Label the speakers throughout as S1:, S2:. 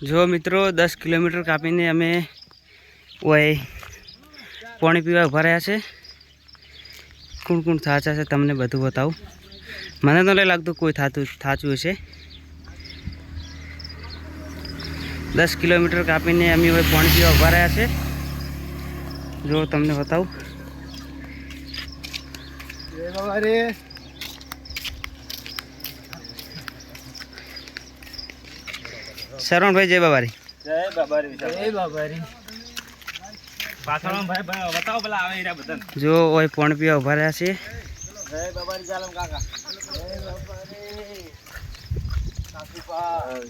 S1: जो मित्रों 10 किलोमीटर कापीने अमे वही पानी पीवा उभा रह्या छे। कोण कोण थाचा छे तमने बधुं बतावुं। मने तो नहीं लगतुं कोई थाचुं हशे। 10 किलोमीटर कापीने अमे वही पानी पीवा उभा रह्या छे। जो तमने बतावुं।
S2: जय बाबा रे।
S1: शरण भाई जय बाबारी।
S2: जय बाबा रे। जय बाबा रे।
S3: पाछळनो भाई बताओ પેલા આવે એરા બદન
S1: जो वही पानी पीवा उभा रह्या छे।
S2: जय बाबा रे जालम काका। जय बाबा रे। काकू पा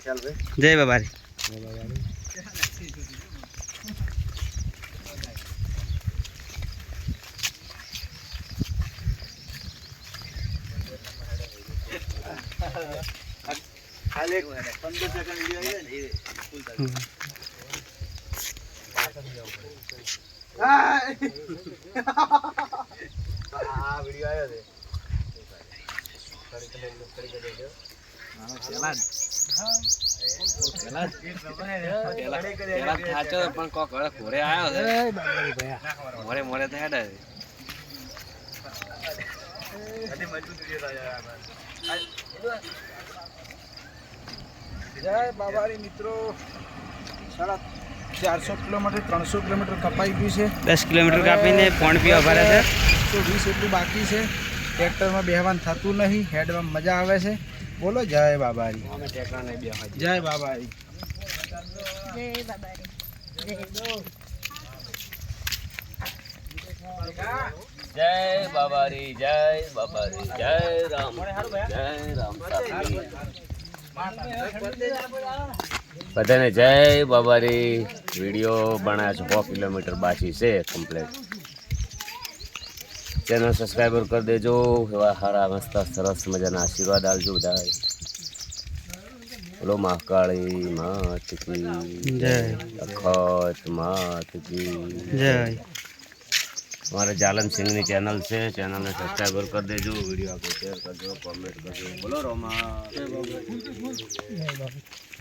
S2: चल भाई।
S1: जय बाबारी।
S2: जय बाबा रे। खाली 15 सेकंड वीडियो है ने फुल था। हाय आ वीडियो आयो છે કરી દેજો પેલા થાચો પણ કોક ઘોડે આવ્યો છે એ બાબરી ભયા મોરે મોરે તો હેડે અડી મજબૂત વિડિયો આયા जय बाबा रे मित्रों 450 किलोमीटर 300 किलोमीटर कपाई गई है।
S1: 10 किलोमीटर कापीने पानी पीवा उभा रह्या छे।
S2: 120 એટલું બાકી છે। ટ્રેક્ટર માં બેહવાન થતું નહીં, હેડમાં મજા આવે છે। બોલો જય બાબા રી। અમે ટ્રેક્ટર નહીં બેહવા। જય બાબા રી।
S4: जय बाबा रे।
S3: जय बाबा रे जय बाबा रे जय राम साथी बधाने जय बाबा रे। वीडियो बनाया 100 किलोमीटर बाकी से कम्प्लीट। चैनल सब्सक्राइबर कर देजो। एवा हारा मस्त सरस मजाना आशीर्वाद आलजो बधाय। बोलो महाकाली मात की
S1: जय।
S3: अखत मात की
S1: जय।
S3: हमारे जालन सिंह की चैनल से चैनल ने सब्सक्राइबर कर देजो। वीडियो को शेयर कर दो, कमेंट कर दो। बोलो रोमा।